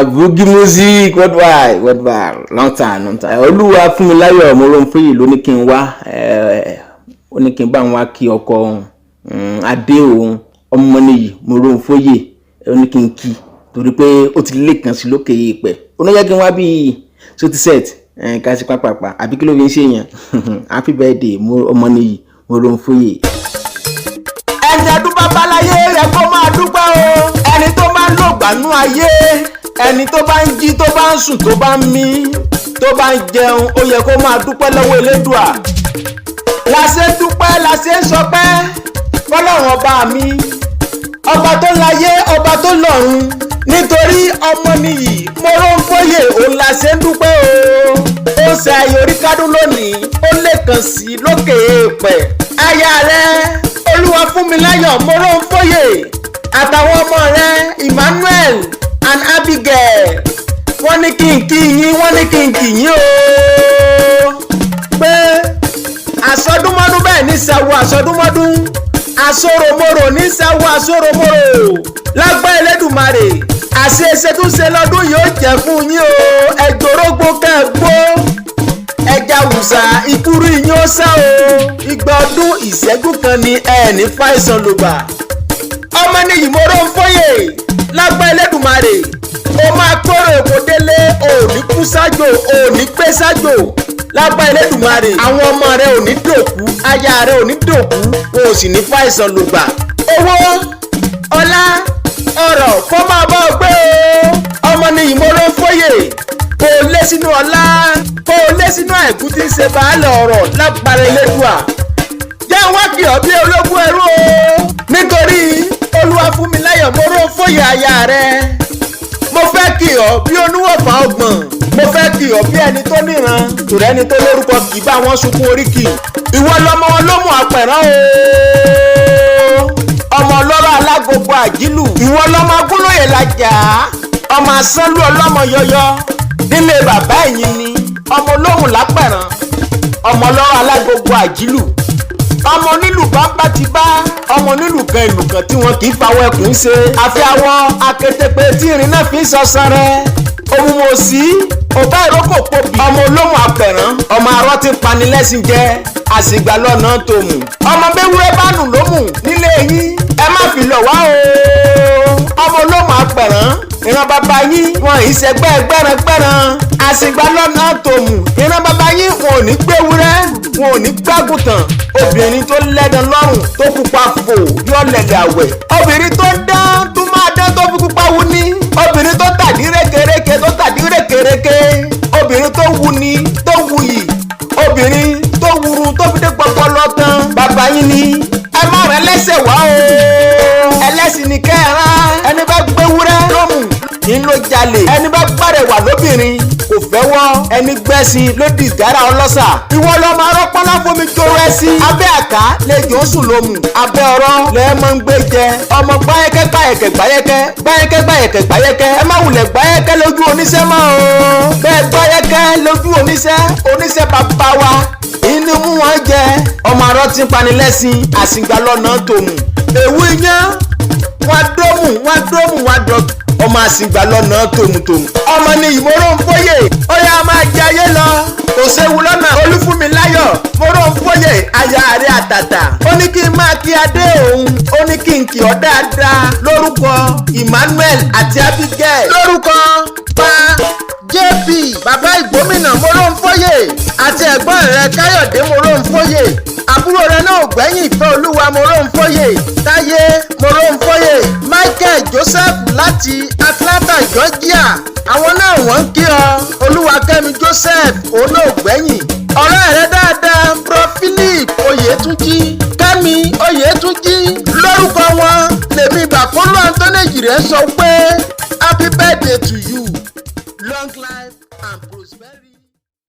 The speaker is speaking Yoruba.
Boogie music, what why? Long time. Olúwa fún mi láyọ̀ mo ron fún yìí ló ní kí n wá. Ó ní kí n bá wá kí ọkọ òun. Adé òun, ọmọ nìyí, mo ron fóyè. Ó ní kí n kí torí pé ó ti lè kàn sí lókè yèèpẹ̀. Ó ní yẹ kí n wá bí so ti set. Ká sí pápápá. Àbí kí ló fi ń ṣe yẹn? Happy birthday, ọmọ nìyí, mo ron fóyè. Ẹni ọdún bàbá láyé rẹ̀ kó máa dúpẹ́ o. Ẹni tó bá ń lò gbànú ayé, ẹni tó bá ń jí, tó bá ń sùn, tó bá ń mí, tó bá ń jẹun, ó yẹ kó máa dúpẹ́ lọ́wọ́ Elédùà. La ṣe ń dúpẹ́, la ṣe ń sọpẹ́ fọ́lọ́run ọba mi, ọba tó láyé, ọba tó lọ́run. Nítorí ọmọ nìyí, mo ron fóyè, òun la ṣe ń dúpẹ́ o. Ó ṣe Oriki kádùn lónìí, ó lè kàn sí lókè èèpẹ̀. Aya rẹ̀ Olúwa fún mi láyọ̀, mo ron fóyè, àtàwọn ọmọ rẹ̀ Emmanuel and Abigail. Wọ́n ní kí n kí yín, wọ́n ní kí n kí yín o. Pé àsọdúnmọ́dún bẹ́ẹ̀ ní sáwọ́ àsọdúnmọ́dún, àsoròmorò ní sáwọ́ àsoròmorò. Lágbá Elédùmarè, àṣeṣe tún ṣe lọ́dún yóò jẹ́ fún yín o. Ẹ̀jọ̀rógbó kẹ́ẹ̀gbó, ẹja wùsà ìkúrú yín ó sá o. Igba ọdún ìṣẹ́jú kan ni ẹni fàìsàn ló gbà. Ọmọ nìyí mo ron fóyè, lágbá Elédùmarè, ó máa kórè òkò délé, òní kú sájò, òní pé sájò. Lágbá Elédùmarè, àwọn ọmọ rẹ ò ní dòkú, aya rẹ ò ní dòkú, o sì ní fàìsàn ló gbà. Owó, ọlá, ọrọ̀ kó máa bá ọ gbé o. Ọmọ nìyí mo ron fóyè, kó o lé sínú ọlá, kó o lé sínú àìkú tí ń ṣe baálẹ̀ ọ̀rọ̀ lágbára Elédùà. Jẹ́ wá kí ọ bí ológun ẹrú o. Nítorí Olúwa fún mi láyọ̀, mo ron fóyè aya rẹ̀. Mo fẹ́ kí ọ bí oníwọ̀fà ọgbọ̀n. Mo fẹ́ kí ọ bí ẹni tó níran. Tòrẹ́ ẹni tó lórúkọ kì í bá wọn sunkún Oriki. Ìwọ lọmọ wọn ló mú apẹ̀rán o. Ọmọ ọlọ́rọ̀ alágbogbo àjílù. Ìwọ lọmọ agúnlóye lajà. Ọmọ asánlú ọlọ́mọ yọyọ. Nílé bàbá ẹ̀yìn ni. Ọmọ olóhùn lápẹ̀rán. Ọmọ ọlọ́rọ̀ alágbogbo àjílù. Ọmọ onílù bá ti bá, ọmọ onílù kan ìlù kan tí wọn kì í fawọ́ ẹkùn ṣe. Àfi àwọn akétépe tí irin náà fi ń sọsán rẹ. Òmùmọ̀ sí ọba ìrókò pòbí. Ọmọ olóhùn apẹ̀rán, ọmọ arọ́ ti pani lẹ́sìn jẹ, àsìgbà lọ́nà tó mù. Ọmọ béwúrẹ́ bá nù ló mù nílé yín, ẹ má fi lọ̀ wá o. Ọmọ olóhùn apẹ̀rán, ìran bàbá yín wọn ì ṣẹgbẹ́ gbẹ́rangbẹ́ran, àsìgbà lọ́nà tó mù. Ìran bàbá yín wọn ò ní gbéwúrẹ́, wọn ò ní gbágùntàn. Obìnrin tó lẹ́dàn lọ́rùn tó pupa fò yọ lẹ̀lẹ̀ àwẹ̀. Obìnrin tó dán tó máa dán tó fi pupa wú ní. Obìnrin tó tàdí rékèrékè tó tàdí rékèrékè. Obìnrin tó wù ní tó wuyì. Obìnrin tó wuru tó fi dé pọpọ lọ tán. Bàbá yín ni ẹ má rẹ lẹ́sẹ̀ wá o. Ẹlẹ́sìn ni kẹ́ẹ̀rán. Ẹni bá gbéwúrẹ́ lómù kí n ló jalè. Ẹni bá gbàrẹ̀wà lóbìnrin kò fẹ́ wọ́. Ẹni gbẹ́sìn ló di ìgárá ọlọ́sà. Ìwọ lọ́mọ arọ́pọ́nlá fomi jóró ẹ sí. Abẹ́ àká lejò sùn lómù. Abẹ́ ọ̀rọ̀ lẹ́ mọ́ ń gbé jẹ. Ọmọ gbáyẹ́kẹ́ gbáyẹ́kẹ́ gbáyẹ́kẹ́ gbáyẹ́kẹ́ gbáyẹ́kẹ́ gbáyẹ́kẹ́. Ẹ má wulẹ̀ gbáyẹ́kẹ́ lójú oníṣẹ́ mọ́ o. Bẹ́ẹ̀ gbáyẹ́kẹ́ lójú oníṣẹ́ bàbá wa. Inú mú wọn jẹ. Ọmọ arọ́ ti ń pani lẹ́sìn, àsìgbà lọ́nà tòmù. Èwu iyán wọn dómù ọmọ àsìgbà lọ́nà tòmùtòmù. Ọmọ ni mo ron fóyè, ó yá máa jẹ ayé lọ. Kò séwu lọ́nà Olúfúnmi láyọ̀, mo ron fóyè aya rẹ̀ àtàtà. Ó ní kí n máa kí adé òun, ó ní kí n kí ọ dáadáa lórúkọ Emmanuel àti Abigail. Lórúkọ pa JP bàbá ìgbómìnà mo ron fóyè àti ẹ̀gbọ́n rẹ̀ Káyọ̀dé mo ron fóyè. Àbúrò rẹ̀ náà gbẹ̀yìn ìfẹ́ Olúwa mo ron fóyè. Táyé mo ron fóyè. Michael Joseph láti Atlanta Georgia, àwọn náà wọ́n ń kí ọ. Olúwakẹ́mi Joseph òun náà gbẹ̀yìn. Ọ̀rẹ́ rẹ̀ dáadáa Prof Philip Oyètúnjí, Kẹ́mi Oyètúnjí. Lórúkọ wọn lèmi Ibafolu Ejire sọ pé happy birthday to you, long life and prosperity.